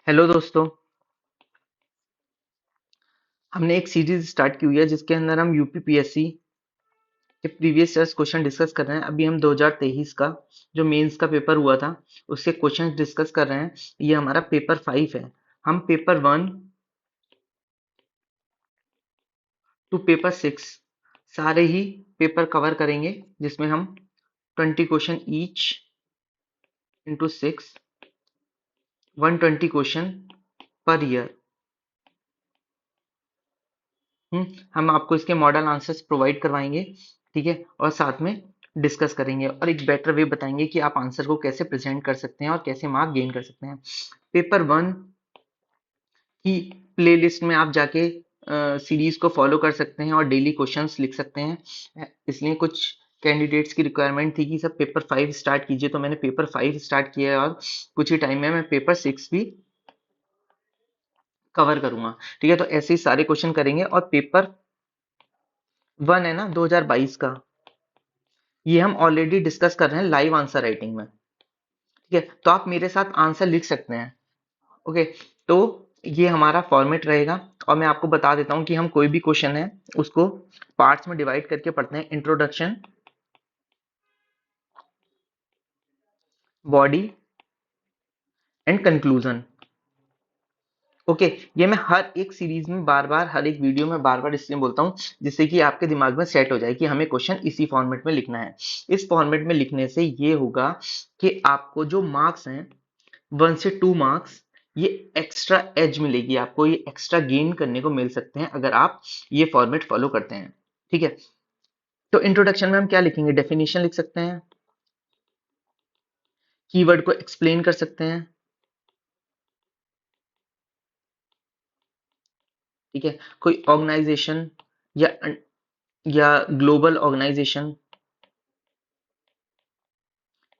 Hello दोस्तों। हमने एक सीरीज स्टार्ट की हुई है जिसके अंदर हम यूपीपीएससी के प्रीवियस ईयर्स क्वेश्चन डिस्कस कर रहे हैं। अभी हम 2023 का जो मेंस का पेपर हुआ था उसके क्वेश्चन डिस्कस कर रहे हैं। ये हमारा पेपर 5 है। हम पेपर 1 टू पेपर 6 सारे ही पेपर कवर करेंगे, जिसमें हम 20 question each into 6, 120 question per year. हम आपको इसके मॉडल आंसर्स प्रोवाइड करवाएंगे, ठीक है, और साथ में डिस्कस करेंगे और एक बेटर वे बताएंगे कि आप आंसर को कैसे प्रेजेंट कर सकते हैं और कैसे मार्क गेन कर सकते हैं। पेपर 1 की प्लेलिस्ट में आप जाके सीरीज को फॉलो कर सकते हैं और डेली क्वेश्चंस लिख सकते हैं। इसलिए कुछ कैंडिडेट्स की रिक्वायरमेंट थी कि सब पेपर 5 स्टार्ट कीजिए, तो मैंने पेपर 5 स्टार्ट किया है और कुछ ही टाइम में मैं पेपर 6 भी कवर करूंगा। ठीक है, तो ऐसे ही सारे क्वेश्चन करेंगे। और पेपर 1 है ना 2022 का, ये हम ऑलरेडी डिस्कस कर रहे हैं लाइव आंसर राइटिंग में। ठीक है, तो आप मेरे साथ आंसर लिख सकते हैं। ओके, तो ये हमारा फॉर्मेट रहेगा। और मैं आपको बता देता हूं कि हम कोई भी क्वेश्चन है उसको पार्ट्स में डिवाइड करके पढ़ते हैं। Introduction, body and conclusion. Okay, ये मैं हर एक सीरीज में बार बार, हर एक वीडियो में बार बार इसलिए बोलता हूँ जिससे कि आपके दिमाग में सेट हो जाए कि हमें क्वेश्चन इसी फॉर्मेट में लिखना है। इस फॉर्मेट में लिखने से ये होगा कि आपको जो मार्क्स हैं 1 से 2 मार्क्स, ये एक्स्ट्रा एज मिलेगी आपको, ये एक्स्ट्रा गेन करने को मिल सकते हैं अगर आप ये फॉर्मेट फॉलो करते हैं। ठीक है, तो इंट्रोडक्शन में हम क्या लिखेंगे? डेफिनेशन लिख सकते हैं, कीवर्ड को एक्सप्लेन कर सकते हैं। ठीक है, कोई ऑर्गेनाइजेशन या ग्लोबल ऑर्गेनाइजेशन,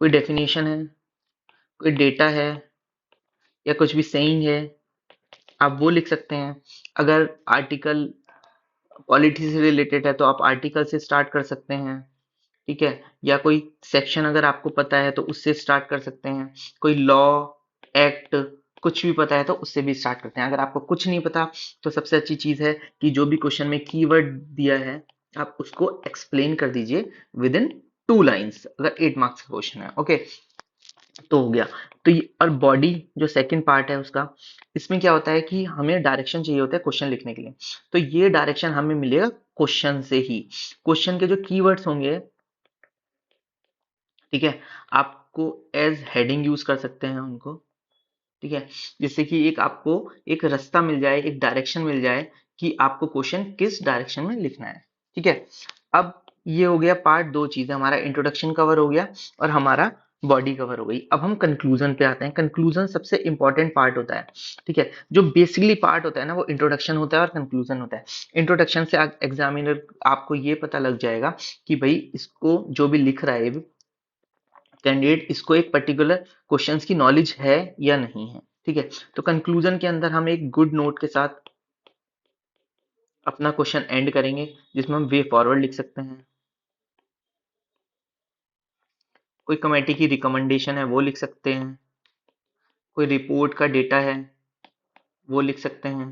कोई डेफिनेशन है, कोई डेटा है, या कुछ भी सेइंग है, आप वो लिख सकते हैं। अगर आर्टिकल पॉलिटी से रिलेटेड है तो आप आर्टिकल से स्टार्ट कर सकते हैं। ठीक है, या कोई सेक्शन अगर आपको पता है तो उससे स्टार्ट कर सकते हैं। कोई लॉ, एक्ट, कुछ भी पता है तो उससे भी स्टार्ट करते हैं। अगर आपको कुछ नहीं पता तो सबसे अच्छी चीज है कि जो भी क्वेश्चन में कीवर्ड दिया है आप उसको एक्सप्लेन कर दीजिए विद इन 2 लाइन्स, अगर 8 मार्क्स का क्वेश्चन है। ओके, तो हो गया। तो ये और बॉडी जो सेकंड पार्ट है उसका, इसमें क्या होता है कि हमें डायरेक्शन चाहिए होता है क्वेश्चन लिखने के लिए। तो ये डायरेक्शन हमें मिलेगा क्वेश्चन से ही। क्वेश्चन के जो कीवर्ड्स होंगे, ठीक है, आपको एज हेडिंग यूज कर सकते हैं उनको। ठीक है, जिससे कि एक आपको एक रास्ता मिल जाए, एक डायरेक्शन मिल जाए कि आपको क्वेश्चन किस डायरेक्शन में लिखना है। ठीक है, अब ये हो गया पार्ट 2। चीजें, हमारा इंट्रोडक्शन कवर हो गया और हमारा बॉडी कवर हो गई। अब हम कंक्लूजन पे आते हैं। कंक्लूजन सबसे इंपॉर्टेंट पार्ट होता है। ठीक है, जो बेसिकली पार्ट होता है ना वो इंट्रोडक्शन होता है और कंक्लूजन होता है। इंट्रोडक्शन से एग्जामिनर आपको ये पता लग जाएगा कि भाई इसको जो भी लिख रहा है कैंडिडेट, इसको एक पर्टिकुलर क्वेश्चंस की नॉलेज है या नहीं है। ठीक है, तो कंक्लूजन के अंदर हम एक गुड नोट के साथ अपना क्वेश्चन एंड करेंगे, जिसमें हम वे फॉरवर्ड लिख सकते हैं। कोई कमेटी की रिकमेंडेशन है वो लिख सकते हैं। कोई रिपोर्ट का डेटा है वो लिख सकते हैं।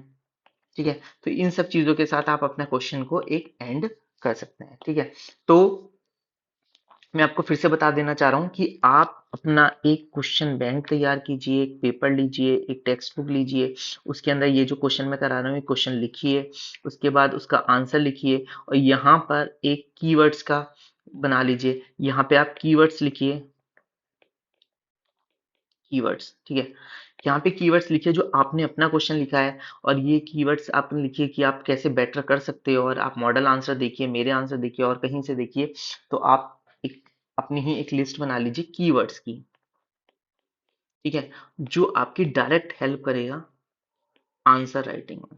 ठीक है, तो इन सब चीजों के साथ आप अपना क्वेश्चन को एक एंड कर सकते हैं। ठीक है, तो मैं आपको फिर से बता देना चाह रहा हूँ कि आप अपना एक क्वेश्चन बैंक तैयार कीजिए, एक पेपर लीजिए, एक टेक्स्ट बुक लीजिए, उसके अंदर ये जो क्वेश्चन मैं करा रहा हूँ क्वेश्चन लिखिए, उसके बाद उसका आंसर लिखिए और यहाँ पर एक कीवर्ड्स का बना लीजिए। यहाँ पे आप कीवर्ड्स लिखिए, कीवर्ड्स। ठीक है, यहाँ पे कीवर्ड्स लिखिए जो आपने अपना क्वेश्चन लिखा है, और ये कीवर्ड्स आपने लिखिए कि आप कैसे बेटर कर सकते हो। और आप मॉडल आंसर देखिए, मेरे आंसर देखिए और कहीं से देखिए, तो आप एक अपनी ही एक लिस्ट बना लीजिए कीवर्ड्स की। ठीक है, जो आपकी डायरेक्ट हेल्प करेगा आंसर राइटिंग में।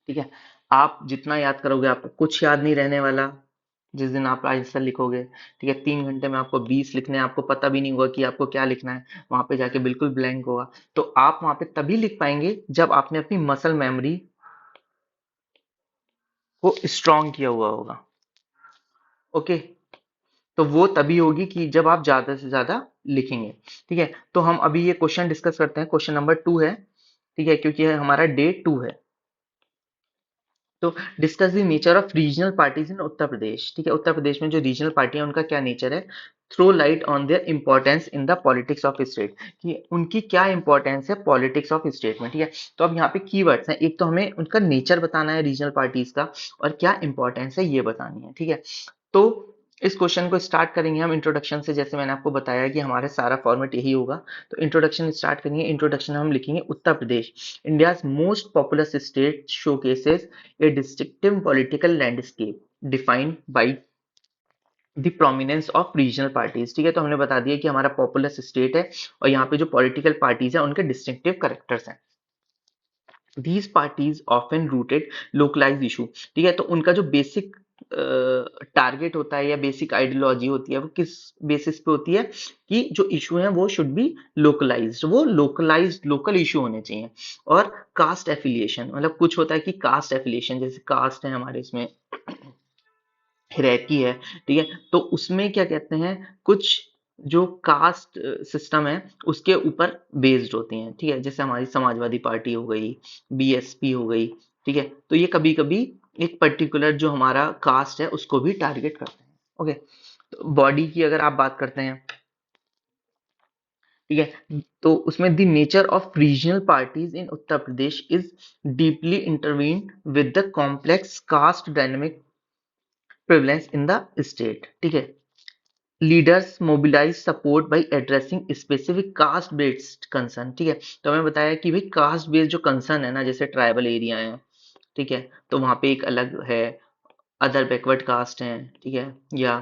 ठीक है, आप जितना याद करोगे आपको कुछ याद नहीं रहने वाला जिस दिन आप आंसर लिखोगे। ठीक है, 3 घंटे में आपको 20 लिखने हैं, आपको पता भी नहीं होगा कि आपको क्या लिखना है, वहां पे जाके बिल्कुल ब्लैंक होगा। तो आप वहां पे तभी लिख पाएंगे जब आपने अपनी मसल मेमोरी को स्ट्रांग किया हुआ होगा। ओके, तो वो तभी होगी कि जब आप ज्यादा से ज्यादा लिखेंगे। ठीक है, तो हम अभी ये क्वेश्चन डिस्कस करते हैं। क्वेश्चन नंबर 2 है, ठीक है, क्योंकि हमारा डे 2 है। तो discuss the nature of regional parties in Uttar Pradesh. ठीक है, उत्तर प्रदेश में जो रीजनल पार्टी है उनका क्या नेचर है। Throw light on their importance in the politics of state, कि उनकी क्या इंपॉर्टेंस है पॉलिटिक्स ऑफ स्टेट में। ठीक है, तो अब यहाँ पे कीवर्ड्स हैं, एक तो हमें उनका नेचर बताना है रीजनल पार्टीज का, और क्या इंपॉर्टेंस है ये बतानी है। ठीक है, तो इस क्वेश्चन को स्टार्ट करेंगे हम इंट्रोडक्शन से। जैसे मैंने आपको बताया कि हमारा सारा फॉर्मेट यही होगा, तो इंट्रोडक्शन स्टार्ट करेंगे। इंट्रोडक्शन हम लिखेंगे Uttar Pradesh, India's most populous state, showcases a distinctive political landscape defined by the prominence of regional parties। ठीक है, तो हमने बता दिया कि हमारा पॉपुलस स्टेट है और यहाँ पे जो पॉलिटिकल पार्टीज है उनके डिस्टिंक्टिव करेक्टर्स हैं। These parties often rooted localized issue। ठीक है, तो उनका जो बेसिक टारगेट होता है या बेसिक आइडियोलॉजी होती है वो किस बेसिस पे होती है कि जो इशू है वो शुड बी लोकलाइज्ड, वो लोकलाइज्ड लोकल इशू होने चाहिए। और कास्ट एफिलिएशन, मतलब कुछ होता है कि कास्ट एफिलिएशन, जैसे कास्ट है हमारे इसमें हिरैर्की है। ठीक है, तो उसमें क्या कहते हैं, कुछ जो कास्ट सिस्टम है उसके ऊपर बेस्ड होती हैं। ठीक है, जैसे हमारी समाजवादी पार्टी हो गई, बीएसपी हो गई। ठीक है, तो ये कभी कभी एक पर्टिकुलर जो हमारा कास्ट है उसको भी टारगेट करते हैं। ओके, तो बॉडी की अगर आप बात करते हैं, ठीक है, तो उसमें the nature of regional parties in Uttar Pradesh is deeply intertwined with the complex caste dynamic prevalence in the state. ठीक है, leaders mobilize support by addressing specific caste based concern. ठीक है, तो हमें बताया कि भाई कास्ट बेस्ड जो कंसर्न है ना, जैसे ट्राइबल एरिया है, ठीक है, तो वहां पे एक अलग है, अदर बैकवर्ड कास्ट हैं, ठीक है, या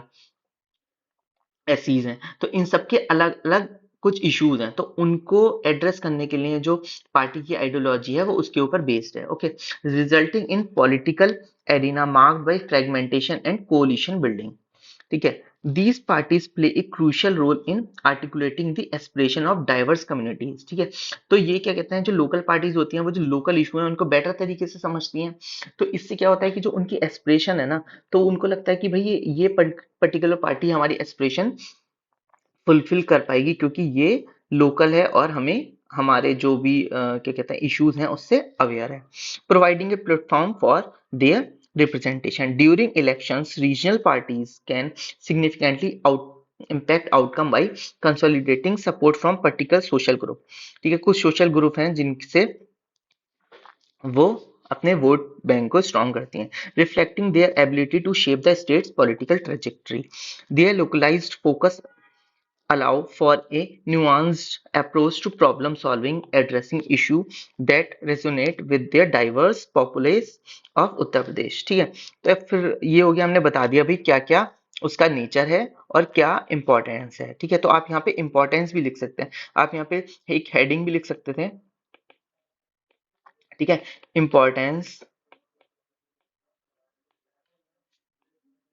एसीज हैं, तो इन सब के अलग अलग कुछ इश्यूज हैं, तो उनको एड्रेस करने के लिए जो पार्टी की आइडियोलॉजी है वो उसके ऊपर बेस्ड है। Okay, resulting in political arena marked by fragmentation and coalition building. ठीक है, these parties play a crucial role in articulating the aspiration of diverse communities। ठीक है, तो ये क्या कहते हैं, जो लोकल पार्टीज होती हैं वो जो लोकल इशू है उनको बेटर तरीके से समझती हैं। तो इससे क्या होता है कि जो उनकी एस्पिरेशन है ना, तो उनको लगता है कि भाई ये पर्टिकुलर पार्टी हमारी एस्पिरेशन फुलफिल कर पाएगी, क्योंकि ये लोकल है और हमें हमारे जो भी क्या कहते हैं इश्यूज हैं उससे अवेयर है। Providing a platform for their representation during elections, regional parties can significantly impact outcome by consolidating support from particular social group। ठीक है, कुछ सोशल ग्रुप हैं जिनसे वो अपने वोट बैंक को स्ट्रॉन्ग करती हैं। Reflecting their ability to shape the state's political trajectory, their localized focus allow for a nuanced approach to problem solving, addressing issues that resonate with their diverse populace of उत्तर प्रदेश। ठीक है, तो फिर ये हो गया, हमने बता दिया भाई क्या क्या उसका नेचर है और क्या इंपॉर्टेंस है। ठीक है, तो आप यहाँ पे इंपॉर्टेंस भी लिख सकते हैं, आप यहाँ पे एक हेडिंग भी लिख सकते थे। ठीक है, इंपॉर्टेंस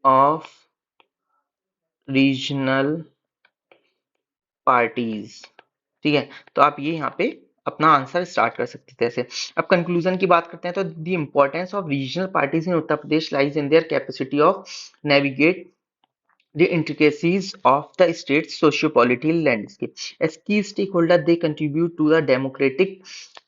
ऑफ रीजनल पार्टीज। ठीक है, तो आप ये यहाँ पे अपना आंसर स्टार्ट कर सकते थे ऐसे। अब कंक्लूजन की बात करते हैं, तो the importance of regional parties in Uttar Pradesh lies in their capacity of navigate the intricacies of the state's socio-political landscape. As key stakeholders, they contribute to the democratic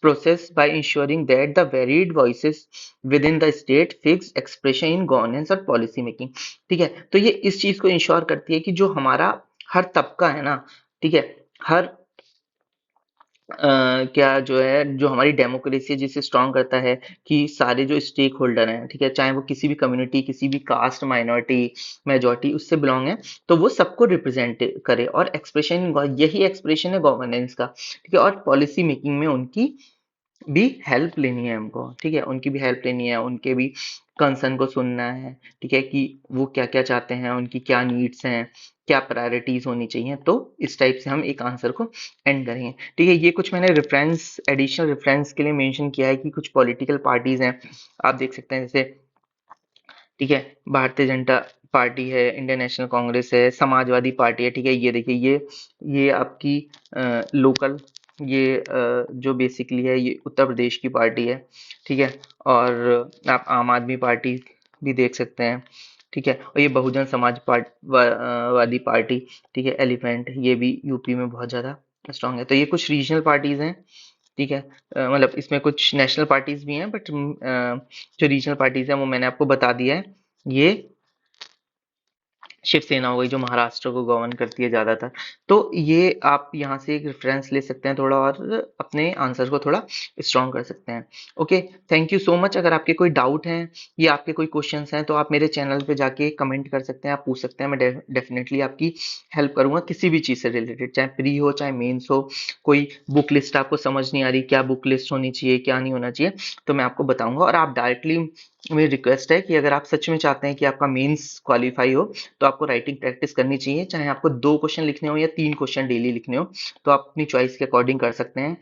process by ensuring that the varied voices within the state fix expression in governance और policy making। ठीक है, तो ये इस चीज को ensure करती है कि जो हमारा हर तबका है ना, ठीक है, हर क्या जो है जो हमारी डेमोक्रेसी है जिसे स्ट्रॉन्ग करता है कि सारे जो स्टेक होल्डर हैं, ठीक है, चाहे वो किसी भी कम्युनिटी, किसी भी कास्ट, माइनॉरिटी, मेजॉरिटी उससे बिलोंग है, तो वो सबको रिप्रेजेंट करे, और एक्सप्रेशन यही एक्सप्रेशन है गवर्नेंस का। ठीक है, और पॉलिसी मेकिंग में उनकी भी हेल्प लेनी है हमको। ठीक है, उनकी भी हेल्प लेनी है, उनके भी कंसर्न को सुनना है। ठीक है, कि वो क्या क्या चाहते हैं, उनकी क्या नीड्स हैं, क्या प्रायोरिटीज होनी चाहिए, तो इस टाइप से हम एक आंसर को एंड करेंगे। ठीक है, ये कुछ मैंने रेफरेंस, एडिशनल रेफरेंस के लिए मेंशन किया है कि कुछ पॉलिटिकल पार्टीज हैं, आप देख सकते हैं, जैसे ठीक है, भारतीय जनता पार्टी है, इंडियन नेशनल कांग्रेस है, समाजवादी पार्टी है। ठीक है, ये देखिए, ये आपकी लोकल, ये जो बेसिकली है ये उत्तर प्रदेश की पार्टी है। ठीक है, और आप आम आदमी पार्टी भी देख सकते हैं। ठीक है। और ये बहुजन समाज वादी पार्टी, ठीक है, एलिफेंट, ये भी यूपी में बहुत ज्यादा स्ट्रांग है। तो ये कुछ रीजनल पार्टीज हैं, ठीक है। मतलब इसमें कुछ नेशनल पार्टीज भी हैं, बट जो रीजनल पार्टीज हैं वो मैंने आपको बता दिया है। ये शिवसेना हो गई जो महाराष्ट्र को गवर्न करती है ज्यादातर। तो ये आप यहाँ से एक रेफरेंस ले सकते हैं थोड़ा, और अपने आंसर को थोड़ा स्ट्रॉन्ग कर सकते हैं। Okay, thank you so much. अगर आपके कोई डाउट हैं या आपके कोई क्वेश्चंस हैं तो आप मेरे चैनल पे जाके कमेंट कर सकते हैं, आप पूछ सकते हैं। मैं डेफिनेटली आपकी हेल्प करूंगा किसी भी चीज से रिलेटेड, चाहे प्री हो चाहे मेंस हो। कोई बुक लिस्ट आपको समझ नहीं आ रही, क्या बुक लिस्ट होनी चाहिए क्या नहीं होना चाहिए, तो मैं आपको बताऊंगा। और आप डायरेक्टली, मेरी रिक्वेस्ट है कि अगर आप सच में चाहते हैं कि आपका मेंस क्वालिफाई हो, तो आपको राइटिंग प्रैक्टिस करनी चाहिए। चाहे आपको 2 क्वेश्चन लिखने हो या 3 क्वेश्चन डेली लिखने हो, तो आप अपनी चॉइस के अकॉर्डिंग कर सकते हैं।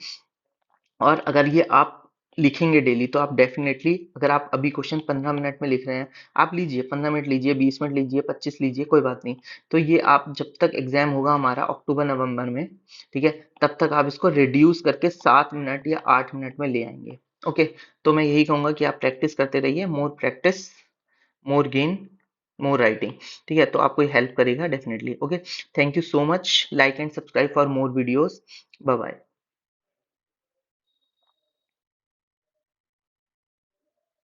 और अगर ये आप लिखेंगे डेली, तो आप डेफिनेटली, अगर आप अभी क्वेश्चन 15 मिनट में लिख रहे हैं, आप लीजिए 15 मिनट लीजिए, 20 मिनट लीजिए, 25 लीजिए, कोई बात नहीं। तो ये आप जब तक एग्जाम होगा हमारा अक्टूबर नवंबर में, ठीक है, तब तक आप इसको रिड्यूस करके 7 मिनट या 8 मिनट में ले आएंगे। ओके, तो मैं यही कहूंगा कि आप प्रैक्टिस करते रहिए। More practice, more gain, more writing. ठीक है, तो आपको ये हेल्प करेगा definitely. Okay, thank you so much. Like and subscribe for more videos. Bye bye.